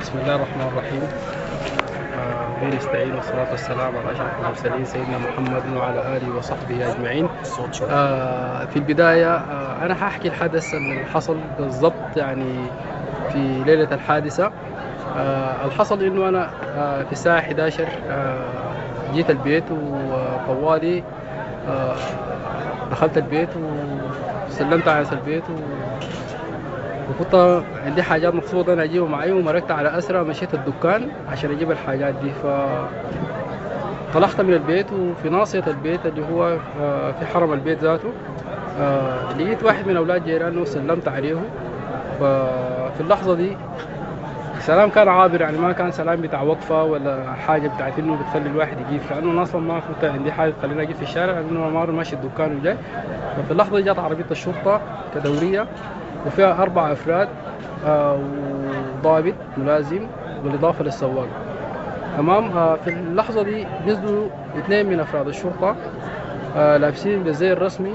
بسم الله الرحمن الرحيم. به نستعين والصلاة والسلام على أشرف المرسلين سيدنا محمد وعلى آله وصحبه أجمعين. في البداية أنا هحكي الحدث اللي حصل بالضبط يعني في ليلة الحادثة. الحصل إنه أنا في الساعة 11 جيت البيت وطوالي دخلت البيت وسلمت على البيت وكنت عندي حاجات مقصود انا اجيبها معي ومرقت على اسرع مشيت الدكان عشان اجيب الحاجات دي. فطلعت من البيت وفي ناصية البيت اللي هو في حرم البيت ذاته لقيت واحد من اولاد جيرانه وسلمت عليه. ففي اللحظة دي السلام كان عابر، يعني ما كان سلام بتاع وقفة ولا حاجة بتاعت انه بتخلي الواحد يجيب، لانه انا اصلا ما كنت عندي حاجة تخليني اجيب في الشارع لانه ما ماشي الدكان وجاي. ففي اللحظة دي جت عربية الشرطة كدورية وفيها 4 أفراد وضابط ملازم بالإضافة للسواق. تمام. في اللحظة دي نزلوا 2 من أفراد الشرطة لابسين بالزي الرسمي،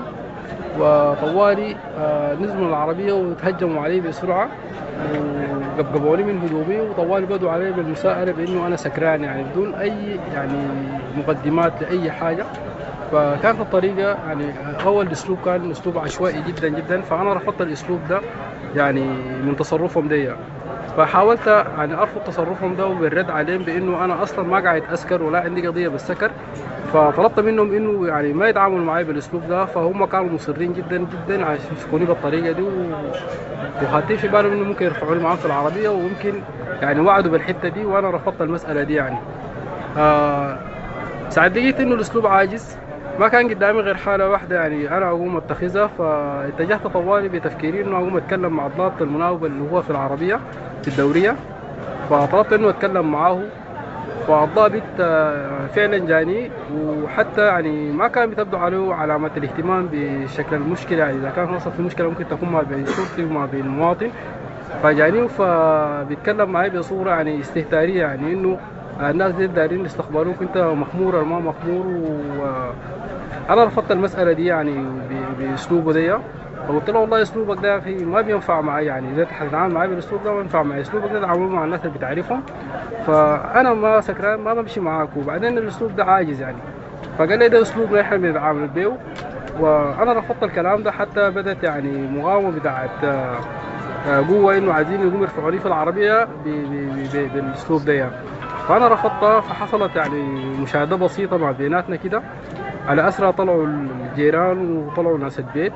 وطوالي نزلوا من العربية وتهجموا علي بسرعة وقبقبوني من هدومي، وطوالي بدوا علي بالمساءلة بأنه أنا سكران، يعني بدون أي يعني مقدمات لأي حاجة. فكانت الطريقة يعني أول أسلوب كان أسلوب عشوائي جدا جدا، فأنا رفضت الأسلوب ده يعني من تصرفهم دي. فحاولت يعني أرفض تصرفهم ده وبالرد عليهم بأنه أنا أصلا ما قاعد أسكر ولا عندي قضية بالسكر. فطلبت منهم إنه يعني ما يتعاملوا معي بالأسلوب ده، فهم كانوا مصرين جدا جدا عشان يمسكوني بالطريقة دي وحاطين في بالهم إنه ممكن يرفعوني معاهم في العربية، وممكن يعني وعدوا بالحتة دي، وأنا رفضت المسألة دي يعني. ساعات لقيت إنه الأسلوب عاجز، ما كان قدامي غير حالة واحدة يعني أنا أقوم أتخذها. فاتجهت طوالي بتفكيري إنه أقوم أتكلم مع الضابط المناوب اللي هو في العربية في الدورية. فطلبت إنه أتكلم معاه، فالضابط فعلا جاني، وحتى يعني ما كان بتبدو عليه علامة الاهتمام بشكل المشكلة، يعني إذا كان حصل في مشكلة ممكن تكون ما بين شرطي وما بين مواطن. فجاني فبيتكلم معي بصورة يعني استهتارية، يعني إنه الناس دي دايرين يستخبروك انت مخمور ولا ما مخمور. وانا رفضت المساله دي يعني باسلوبه دي. فقلت له والله اسلوبك ده يا اخي ما بينفع معي، يعني اذا هتتعامل معي بالاسلوب ده ما ينفع معي، اسلوبك ده تعامل مع الناس اللي بتعرفهم، فانا ما سكران ما بمشي معاك، وبعدين الاسلوب ده عاجز يعني. فقال لي ده اسلوبنا احنا بنتعامل بيه، وانا رفضت الكلام ده. حتى بدات يعني مقاومه بتاعت قوه انه عايزين يقوموا يرفعوني في العربيه بالاسلوب ده يعني. فانا رفضتها، فحصلت يعني مشاهده بسيطه ما بيناتنا كده. على اسرع طلعوا الجيران وطلعوا ناس البيت،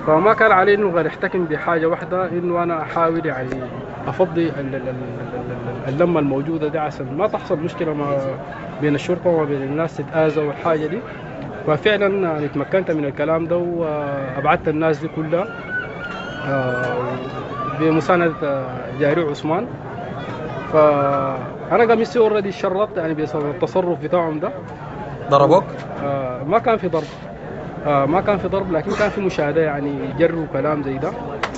فما كان علي انه غير احتكم بحاجه واحده، انه انا احاول يعني افضي اللمه الموجوده دي عشان ما تحصل مشكله ما بين الشرطه وما بين الناس تتاذى والحاجه دي. ففعلا يعني تمكنت من الكلام ده وابعدت الناس دي كلها بمساندة جاري عثمان. فأنا قميصي اوريدي شرطت يعني بسبب التصرف بتاعهم ده. ضربوك؟ ما كان في ضرب. ما كان في ضرب، لكن كان في مشاهدة يعني جر وكلام زي ده،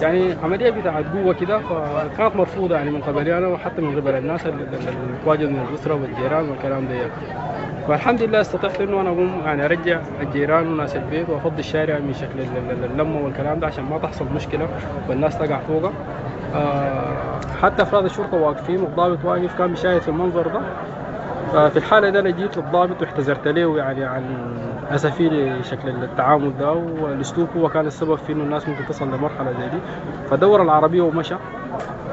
يعني عملية بتاعت قوة كده، فكانت مرفوضة يعني من قبلي أنا وحتى من قبل الناس اللي تواجدوا من الأسرة والجيران والكلام ده. فالحمد لله استطعت انه انا اقوم يعني ارجع الجيران وناس البيت وافضي الشارع من شكل اللمه والكلام ده عشان ما تحصل مشكله والناس تقع فوقها. حتى افراد الشرطه واقفين والضابط واقف كان بيشاهد في المنظر ده. ففي الحاله دي انا جيت للضابط واعتذرت له يعني عن اسفي لشكل التعامل ده، والاسلوب هو كان السبب في انه الناس ممكن تصل لمرحله زي دي. فدور العربيه ومشى.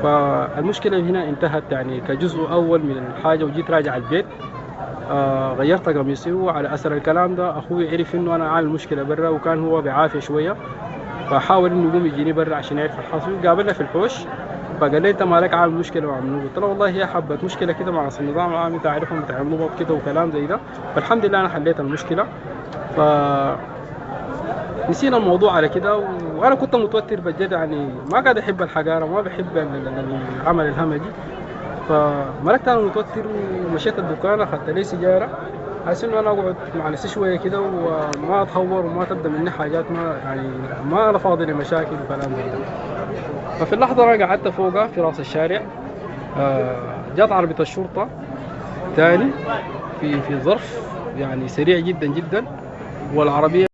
فالمشكله هنا انتهت يعني كجزء اول من الحاجه، وجيت راجع البيت. غيرت قميصي، وعلى اثر الكلام ده اخوي عرف انه انا عامل مشكله برا، وكان هو بعافيه شويه، فحاول انه يقوم يجيني برا عشان يعرف الحاصل. قابلنا في الحوش، فقال لي انت مالك عامل مشكله مع منو؟ قلت له والله هي حبه مشكله كده مع النظام العام تعرفهم بتعملوا كده وكلام زي ده. فالحمد لله انا حليت المشكله. ف نسينا الموضوع على كده، وانا كنت متوتر بجد يعني ما قاعد احب الحقاره، ما بحب العمل الهمجي. فمركت انا متوتر ومشيت الدكان اخذت لي سيجاره، حاسس انه انا اقعد مع نفسي شويه كده وما اتهور وما تبدا مني حاجات، ما يعني ما انا فاضي لمشاكل وكلام زي ده. ففي اللحظه انا قعدت فوقها في راس الشارع. جات عربيه الشرطه تاني في ظرف يعني سريع جدا جدا، والعربيه